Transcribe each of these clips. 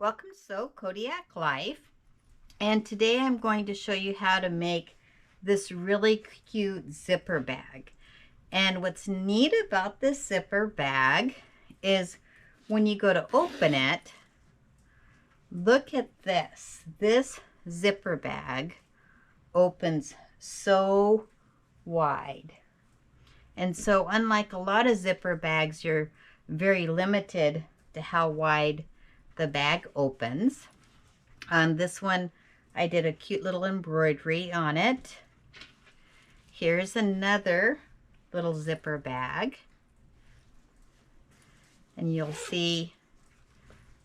Welcome to Sew Kodiak Life, and today I'm going to show you how to make this really cute zipper bag. And what's neat about this zipper bag is when you go to open it, look at this. This zipper bag opens so wide. And so unlike a lot of zipper bags, you're very limited to how wide the bag opens. On this one, I did a cute little embroidery on it. Here's another little zipper bag. And you'll see,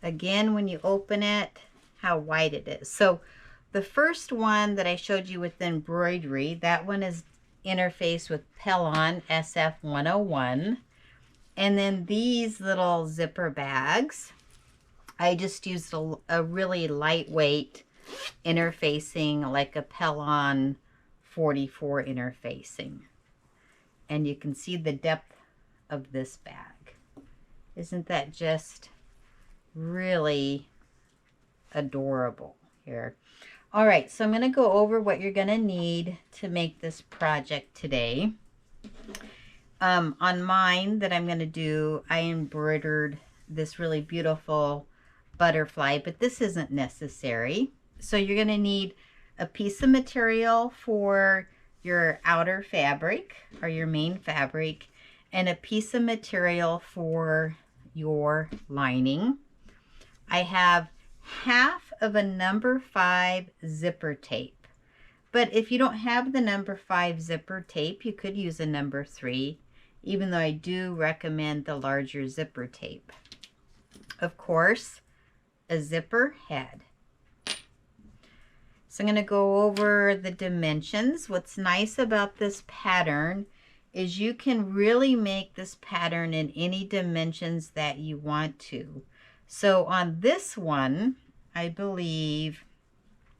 again, when you open it, how wide it is. So the first one that I showed you with the embroidery, that one is interfaced with Pellon SF101. And then these little zipper bags, I just used a really lightweight interfacing, like a Pellon 44 interfacing. And you can see the depth of this bag. Isn't that just really adorable here? All right, so I'm going to go over what you're going to need to make this project today. On mine that I'm going to do, I embroidered this really beautiful butterfly, but this isn't necessary. So you're going to need a piece of material for your outer fabric or your main fabric, and a piece of material for your lining. I have half of a number 5 zipper tape, but if you don't have the number 5 zipper tape, you could use a number 3, even though I do recommend the larger zipper tape. Of course, a zipper head. So I'm going to go over the dimensions. What's nice about this pattern is you can really make this pattern in any dimensions that you want to. So on this one, I believe,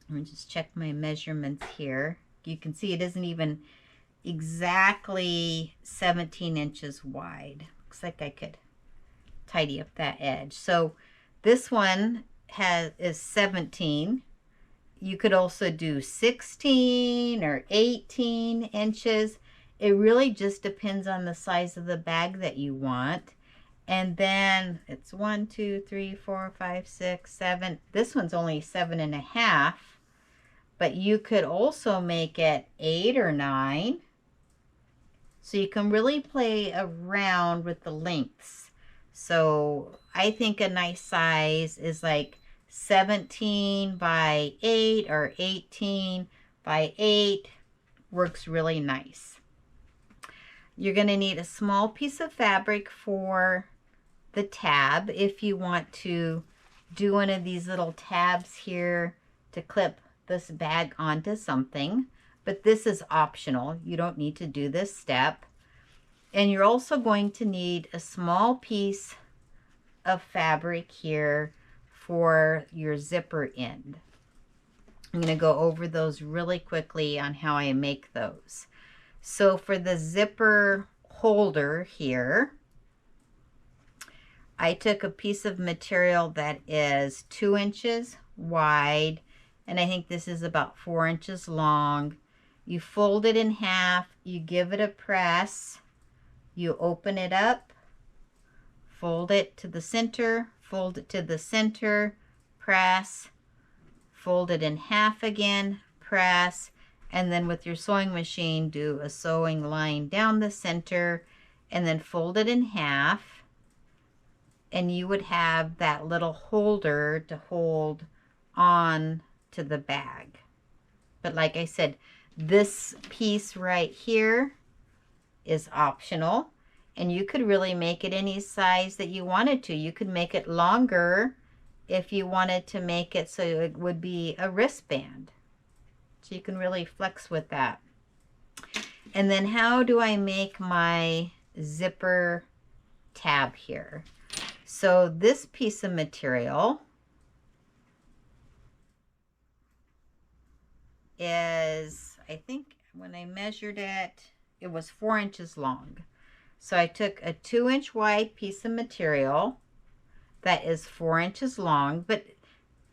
let me just check my measurements here. You can see it isn't even exactly 17 inches wide. Looks like I could tidy up that edge. So this one is 17. You could also do 16 or 18 inches. It really just depends on the size of the bag that you want. And then it's 1, 2, 3, 4, 5, 6, 7. This one's only 7.5, but you could also make it 8 or 9. So you can really play around with the lengths. So I think a nice size is like 17 by 8 or 18 by 8 works really nice. You're going to need a small piece of fabric for the tab if you want to do one of these little tabs here to clip this bag onto something, but this is optional. You don't need to do this step. And you're also going to need a small piece of fabric here for your zipper end. I'm going to go over those really quickly on how I make those. So for the zipper holder here, I took a piece of material that is 2 inches wide, and I think this is about 4 inches long. You fold it in half, you give it a press, you open it up, fold it to the center, fold it to the center, press, fold it in half again, press, and then with your sewing machine, do a sewing line down the center, and then fold it in half, and you would have that little holder to hold on to the bag. But like I said, this piece right here is optional, and you could really make it any size that you wanted to. You could make it longer if you wanted to make it so it would be a wristband. So you can really flex with that. And then how do I make my zipper tab here? So this piece of material is, I think when I measured it, it was 4 inches long. So I took a 2-inch wide piece of material that is 4 inches long, but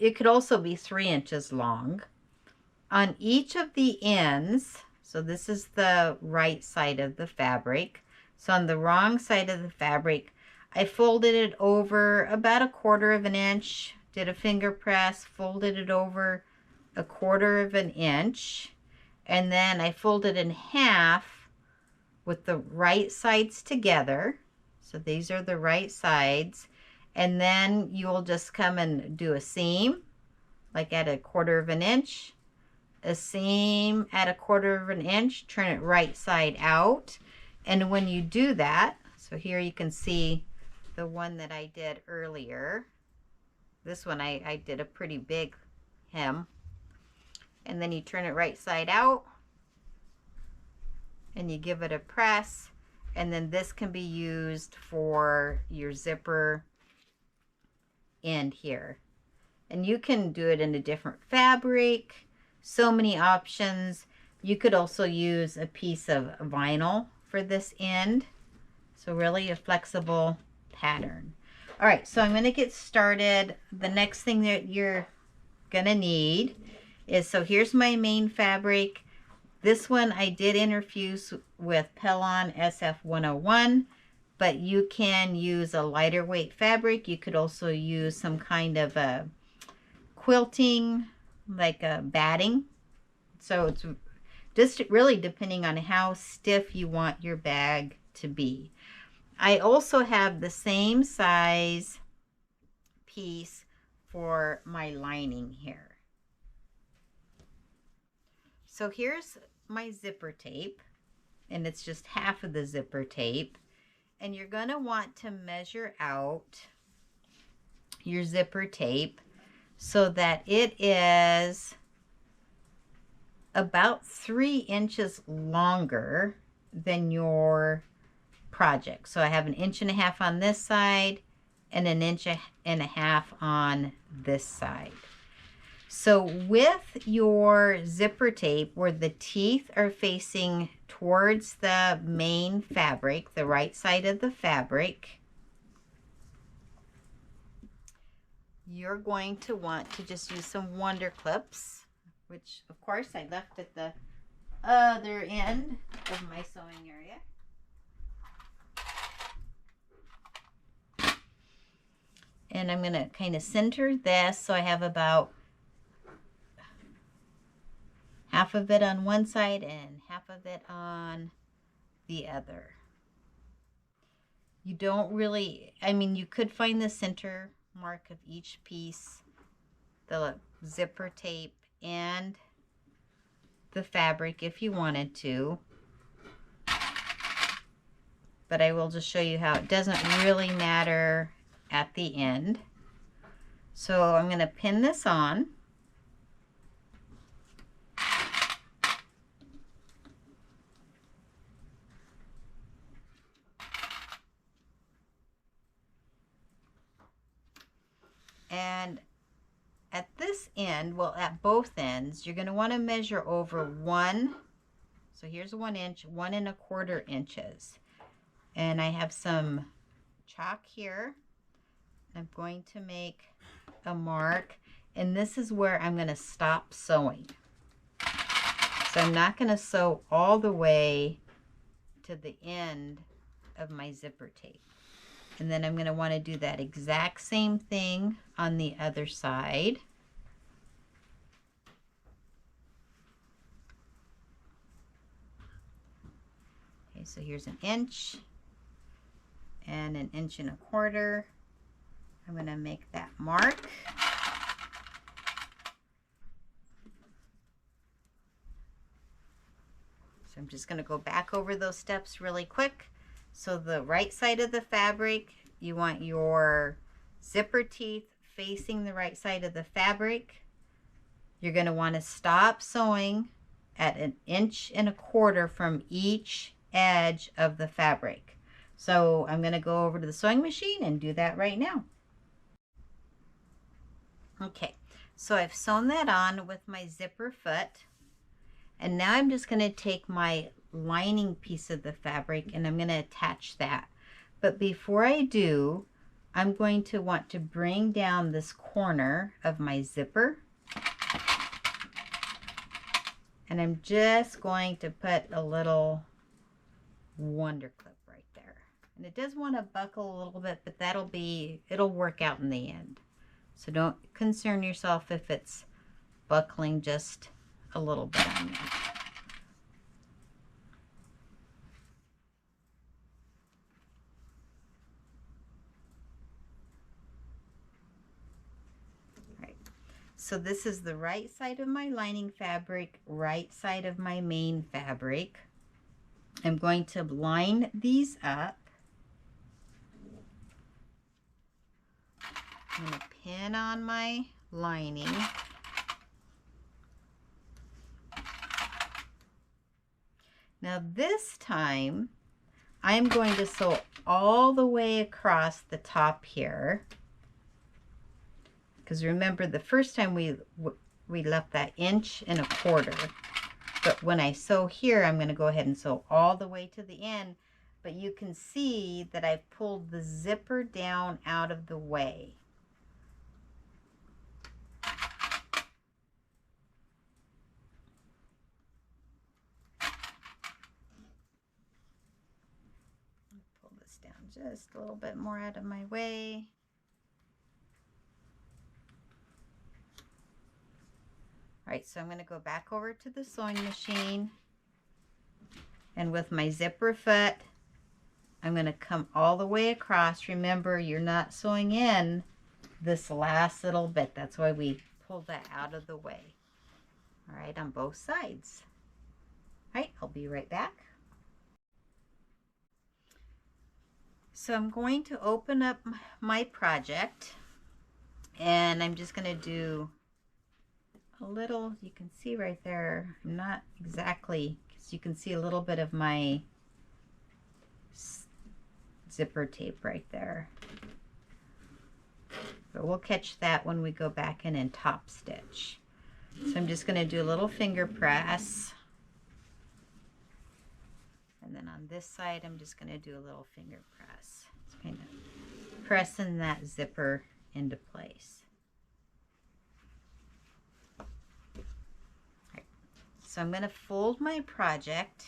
it could also be 3 inches long. On each of the ends, so this is the right side of the fabric. So on the wrong side of the fabric, I folded it over about 1/4 of an inch, did a finger press, folded it over 1/4 of an inch, and then I folded in half with the right sides together. So these are the right sides. And then you will just come and do a seam, like at 1/4 of an inch, a seam at 1/4 of an inch, turn it right side out. And when you do that, so here you can see the one that I did earlier. This one I did a pretty big hem. And then you turn it right side out and you give it a press. And then this can be used for your zipper end here. And you can do it in a different fabric. So many options. You could also use a piece of vinyl for this end. So really a flexible pattern. All right, so I'm going to get started. The next thing that you're going to need is, so here's my main fabric. This one I did interfuse with Pellon SF101, but you can use a lighter weight fabric. You could also use some kind of a quilting, like a batting. So it's just really depending on how stiff you want your bag to be. I also have the same size piece for my lining here. So here's my zipper tape, and it's just half of the zipper tape. And you're going to want to measure out your zipper tape so that it is about 3 inches longer than your project. So I have 1.5 inches on this side and 1.5 inches on this side. So with your zipper tape, where the teeth are facing towards the main fabric, the right side of the fabric, you're going to want to just use some Wonder Clips, which of course I left at the other end of my sewing area. And I'm going to kind of center this so I have about half of it on one side and half of it on the other. You don't really, I mean, you could find the center mark of each piece, the zipper tape and the fabric if you wanted to. But I will just show you how it doesn't really matter at the end. So I'm going to pin this on. And at this end, well, at both ends, you're going to want to measure over 1. So here's 1 inch, 1 1/4 inches. And I have some chalk here. I'm going to make a mark, and this is where I'm going to stop sewing. So I'm not going to sew all the way to the end of my zipper tape. And then I'm going to want to do that exact same thing on the other side. Okay, so here's 1 inch and 1 1/4 inches. I'm going to make that mark. So I'm just going to go back over those steps really quick. So the right side of the fabric, you want your zipper teeth facing the right side of the fabric. You're going to want to stop sewing at 1 1/4 inches from each edge of the fabric. So I'm going to go over to the sewing machine and do that right now. Okay, so I've sewn that on with my zipper foot. And now I'm just going to take my lining piece of the fabric and I'm going to attach that. But before I do, I'm going to want to bring down this corner of my zipper. And I'm just going to put a little wonder clip right there. And it does want to buckle a little bit, but it'll work out in the end. So don't concern yourself if it's buckling just a little bit on you. So this is the right side of my lining fabric, right side of my main fabric. I'm going to line these up. I'm going to pin on my lining. Now this time, I'm going to sew all the way across the top here. Because remember, the first time we left that 1.25 inches. But when I sew here, I'm going to go ahead and sew all the way to the end. But you can see that I've pulled the zipper down out of the way. Pull this down just a little bit more out of my way. All right, so I'm going to go back over to the sewing machine, and with my zipper foot, I'm going to come all the way across. Remember, you're not sewing in this last little bit. That's why we pulled that out of the way. All right, on both sides. All right, I'll be right back. So I'm going to open up my project, and I'm just going to do a little, you can see right there, I'm not exactly, because you can see a little bit of my zipper tape right there. But we'll catch that when we go back in and top stitch. So I'm just going to do a little finger press. And then on this side, I'm just going to do a little finger press. It's kind of pressing that zipper into place. So I'm going to fold my project.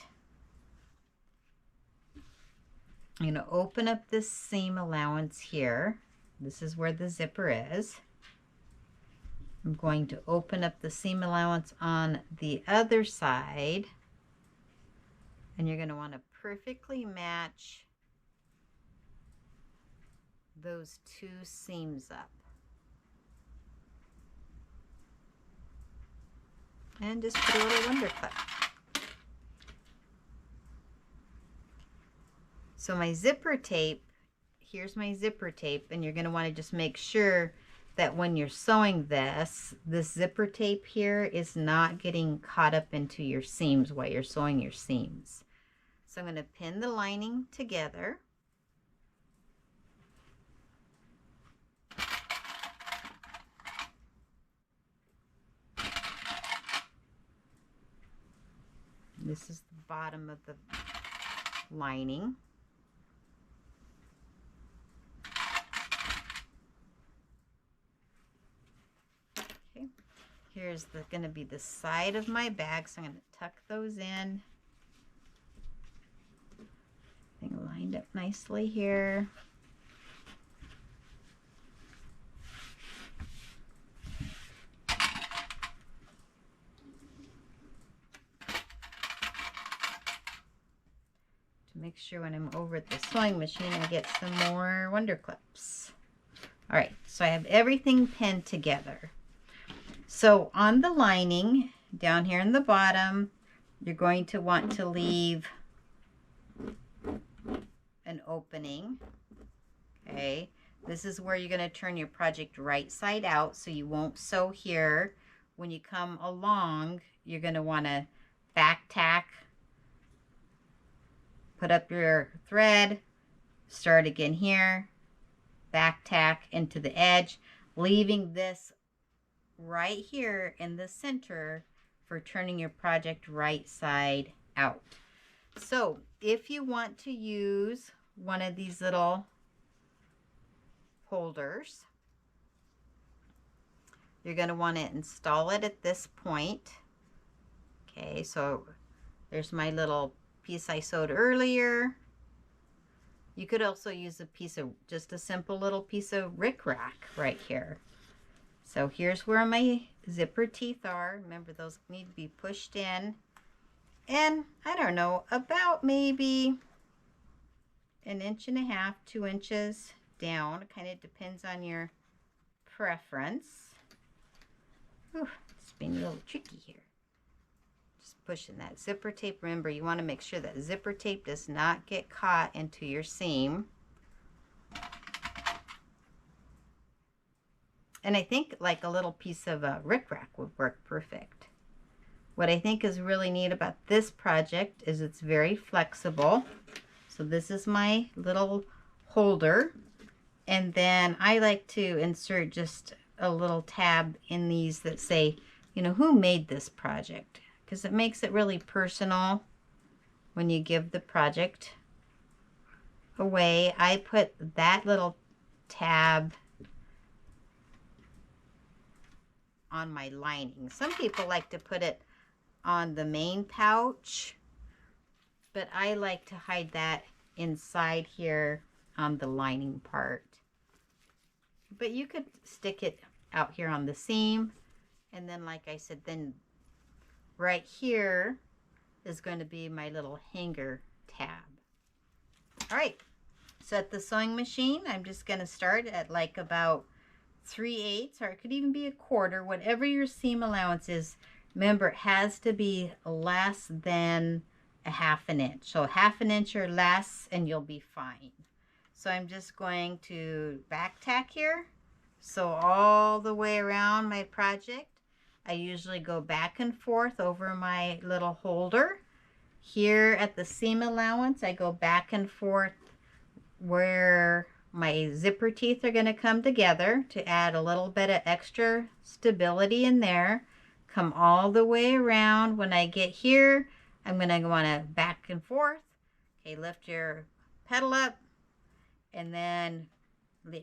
I'm going to open up this seam allowance here. This is where the zipper is. I'm going to open up the seam allowance on the other side. And you're going to want to perfectly match those two seams up. And just put a little wonder clip. So my zipper tape, here's my zipper tape, and you're going to want to just make sure that when you're sewing this zipper tape here is not getting caught up into your seams while you're sewing your seams. So I'm going to pin the lining together. This is the bottom of the lining. Okay, here's going to be the side of my bag, so I'm going to tuck those in. Everything lined up nicely here. Make sure when I'm over at the sewing machine I get some more wonder clips. All right, so I have everything pinned together. So on the lining down here in the bottom, you're going to want to leave an opening. Okay, this is where you're going to turn your project right side out, so you won't sew here. When you come along, you're going to want to back tack, put up your thread, start again here, back tack into the edge, leaving this right here in the center for turning your project right side out. So if you want to use one of these little holders. You're going to want to install it at this point. Okay, so there's my little piece I sewed earlier. You could also use a piece of, just a simple little piece of rickrack right here. So here's where my zipper teeth are. Remember, those need to be pushed in. And I don't know, about maybe 1.5 inches, 2 inches down. It kind of depends on your preference. Whew, it's being a little tricky here. Just pushing that zipper tape. Remember, you want to make sure that zipper tape does not get caught into your seam. And I think like a little piece of rickrack would work perfect. What I think is really neat about this project is it's very flexible. So this is my little holder. And then I like to insert just a little tab in these that say, you know, who made this project? Because it makes it really personal when you give the project away. I put that little tab on my lining. Some people like to put it on the main pouch, but I like to hide that inside here on the lining part. But you could stick it out here on the seam, and then like I said, then right here is going to be my little hanger tab. All right, so at the sewing machine, I'm just going to start at like about 3/8, or it could even be 1/4, whatever your seam allowance is. Remember, it has to be less than 1/2 inch. So 1/2 inch or less and you'll be fine. So I'm just going to back tack here. So all the way around my project, I usually go back and forth over my little holder. Here at the seam allowance, I go back and forth where my zipper teeth are going to come together to add a little bit of extra stability in there. Come all the way around. When I get here, I'm going to want to back and forth. Okay, lift your pedal up and then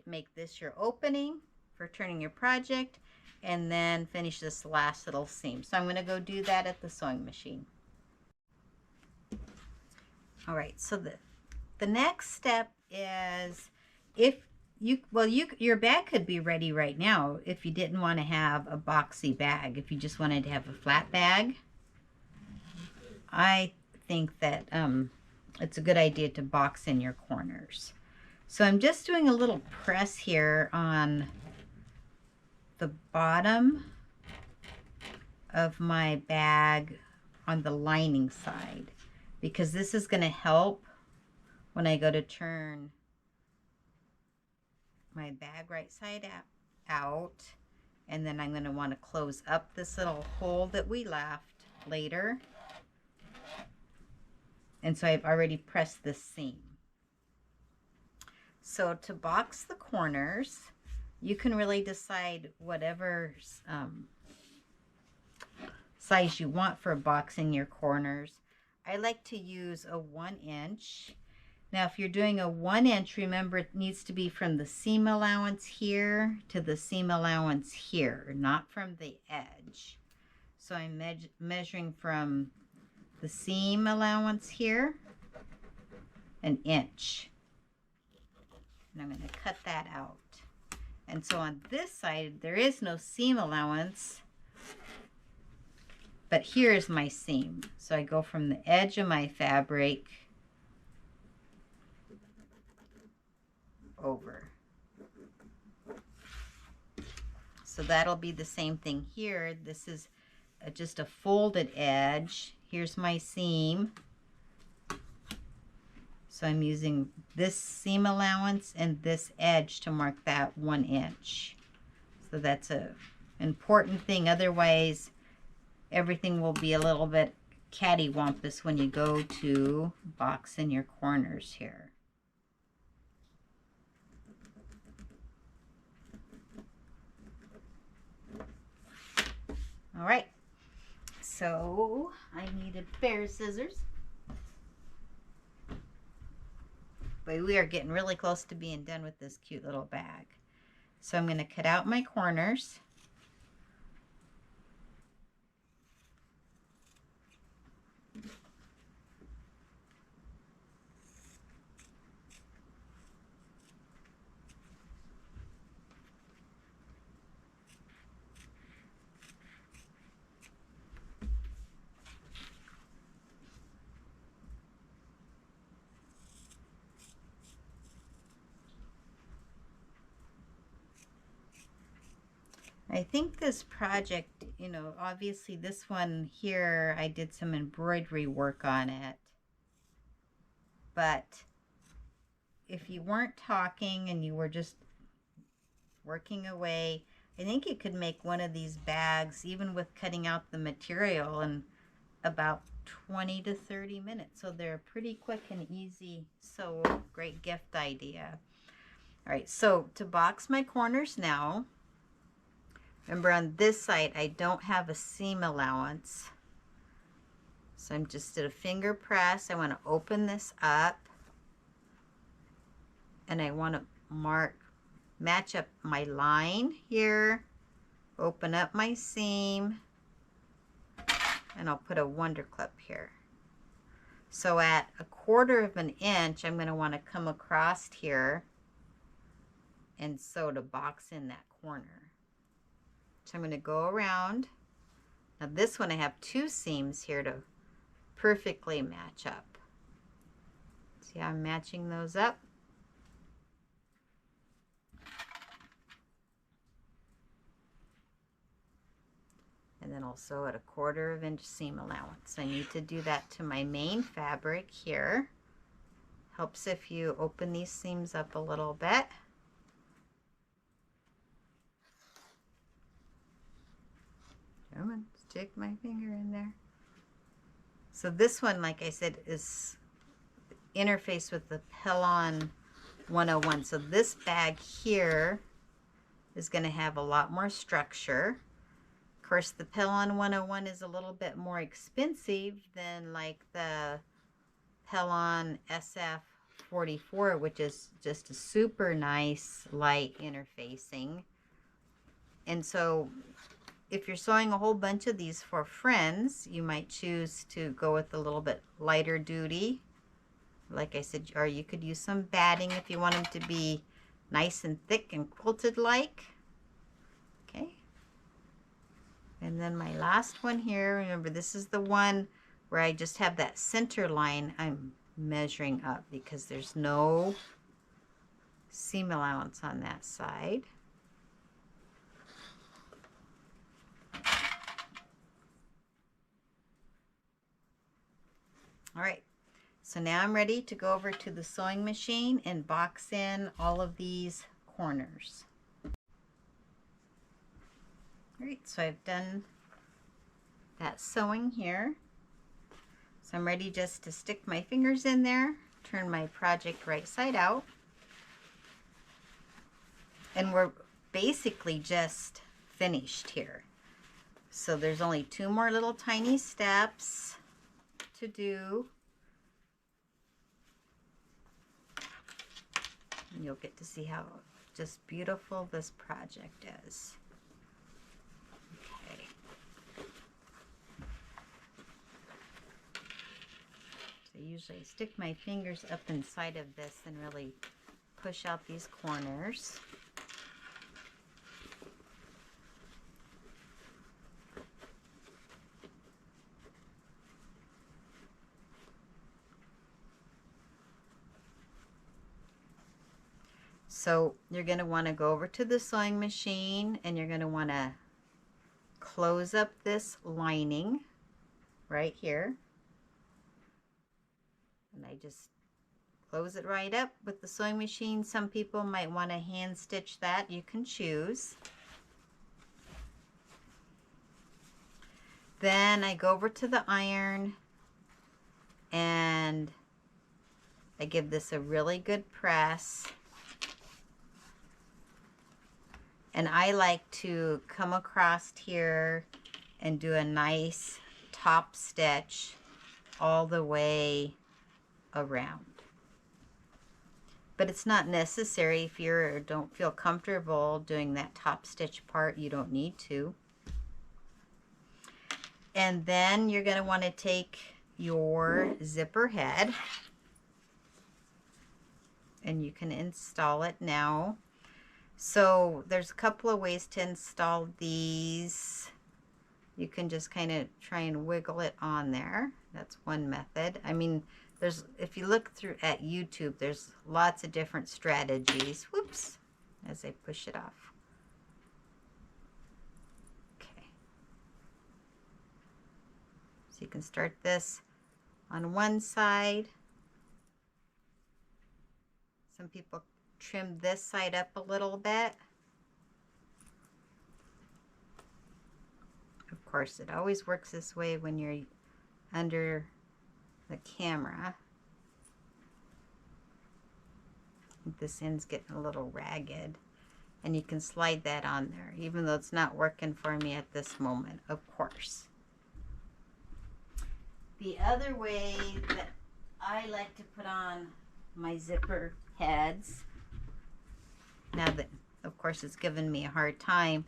make this your opening for turning your project, and then finish this last little seam. So I'm going to go do that at the sewing machine. All right, so the next step is, if your bag could be ready right now if you didn't want to have a boxy bag. If you just wanted to have a flat bag, I think that it's a good idea to box in your corners. So I'm just doing a little press here on the bottom of my bag on the lining side, because this is going to help when I go to turn my bag right side out, and then I'm going to want to close up this little hole that we left later. And so I've already pressed this seam. So to box the corners, you can really decide whatever size you want for boxing your corners. I like to use a 1 inch. Now, if you're doing a 1 inch, remember it needs to be from the seam allowance here to the seam allowance here, not from the edge. So I'm measuring from the seam allowance here, 1 inch. And I'm going to cut that out. And so on this side, there is no seam allowance, but here's my seam. So I go from the edge of my fabric over. So that'll be the same thing here. This is just a folded edge. Here's my seam. So I'm using this seam allowance and this edge to mark that 1 inch. So that's an important thing. Otherwise, everything will be a little bit cattywampus when you go to box in your corners here. All right, so I need a pair of scissors. But we are getting really close to being done with this cute little bag. So I'm going to cut out my corners. I think this project, you know, obviously this one here, I did some embroidery work on it. But if you weren't talking and you were just working away, I think you could make one of these bags, even with cutting out the material, in about 20 to 30 minutes. So they're pretty quick and easy. So great gift idea. All right, so to box my corners now, remember on this side, I don't have a seam allowance. So I'm just at a finger press. I want to open this up. And I want to match up my line here. Open up my seam. And I'll put a wonder clip here. So at 1/4 inch, I'm going to want to come across here and sew to box in that corner. So I'm going to go around. Now this one I have 2 seams here to perfectly match up. See how I'm matching those up? And then also at 1/4 inch seam allowance. I need to do that to my main fabric here. Helps if you open these seams up a little bit. Come on, stick my finger in there. So this one, like I said, is interfaced with the Pellon 101. So this bag here is going to have a lot more structure. Of course, the Pellon 101 is a little bit more expensive than like the Pellon SF44, which is just a super nice light interfacing. And so if you're sewing a whole bunch of these for friends, you might choose to go with a little bit lighter duty. Like I said, or you could use some batting if you want them to be nice and thick and quilted like. Okay. And then my last one here, remember this is the one where I just have that center line I'm measuring up because there's no seam allowance on that side. All right, so now I'm ready to go over to the sewing machine and box in all of these corners. All right, so I've done that sewing here. So I'm ready just to stick my fingers in there, turn my project right side out. And we're basically just finished here. So there's only 2 more little tiny steps to do. And you'll get to see how just beautiful this project is. Okay. So usually I stick my fingers up inside of this and really push out these corners. So you're going to want to go over to the sewing machine and you're going to want to close up this lining right here. And I just close it right up with the sewing machine. Some people might want to hand stitch that. You can choose. Then I go over to the iron and I give this a really good press. And I like to come across here and do a nice top stitch all the way around. but it's not necessary if you don't feel comfortable doing that top stitch part. You don't need to. And then you're going to want to take your zipper head, and you can install it now. So there's a couple of ways to install these. You can just kind of try and wiggle it on there. That's one method. I mean, if you look through at YouTube, there's lots of different strategies. Whoops, as I push it off. Okay. So you can start this on one side. Some people trim this side up a little bit. Of course, it always works this way when you're under the camera. This end's getting a little ragged, and you can slide that on there, even though it's not working for me at this moment, of course. The other way that I like to put on my zipper heads, now that of course it's given me a hard time,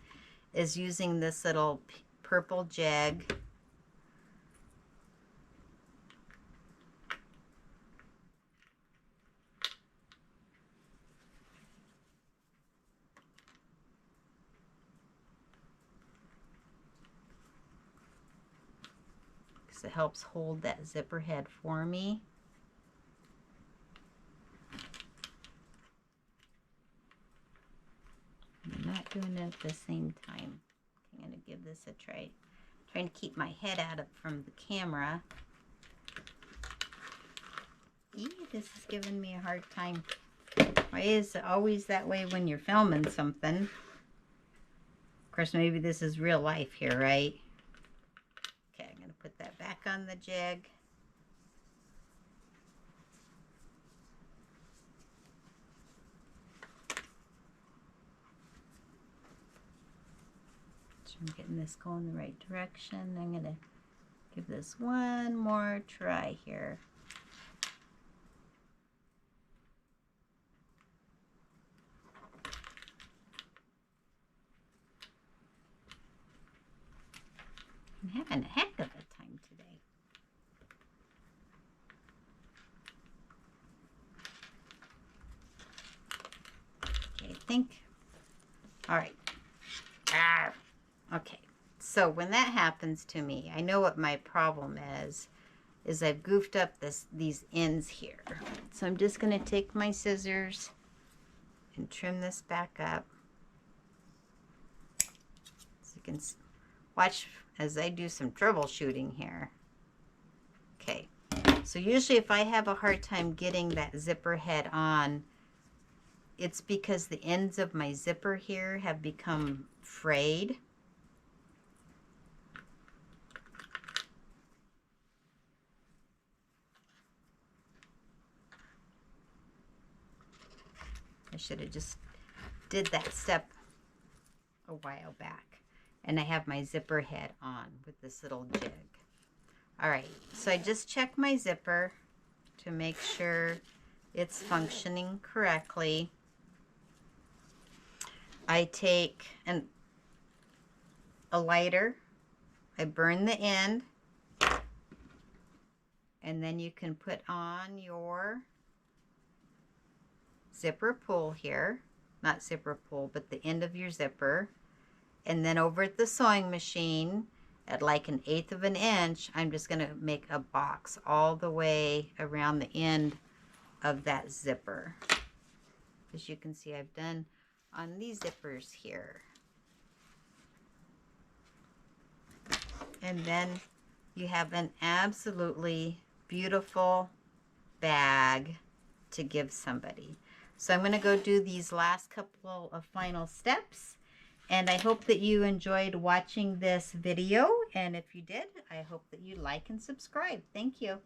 is using this little purple jag. Because it helps hold that zipper head for me. I'm not doing it at the same time. I'm going to give this a try. Trying to keep my head out from the camera. This is giving me a hard time. Why is it always that way when you're filming something? Of course, maybe this is real life here, right? Okay, I'm going to put that back on the jig. I'm getting this going the right direction. I'm going to give this one more try here. I'm having a heck of a time today. Okay, I think. All right. Okay, so when that happens to me, I know what my problem is I've goofed up these ends here. So I'm just going to take my scissors and trim this back up. So you can watch as I do some troubleshooting here. Okay, so usually if I have a hard time getting that zipper head on, it's because the ends of my zipper here have become frayed. I should have just did that step a while back. And I have my zipper head on with this little jig. All right, so I just checked my zipper to make sure it's functioning correctly. I take a lighter, I burn the end, and then you can put on your zipper pull here, not zipper pull, but the end of your zipper. And then over at the sewing machine at like 1/8 of an inch, I'm just going to make a box all the way around the end of that zipper. As you can see, I've done on these zippers here. And then you have an absolutely beautiful bag to give somebody. So I'm going to go do these last couple of final steps, and I hope that you enjoyed watching this video, and if you did, I hope that you like and subscribe. Thank you.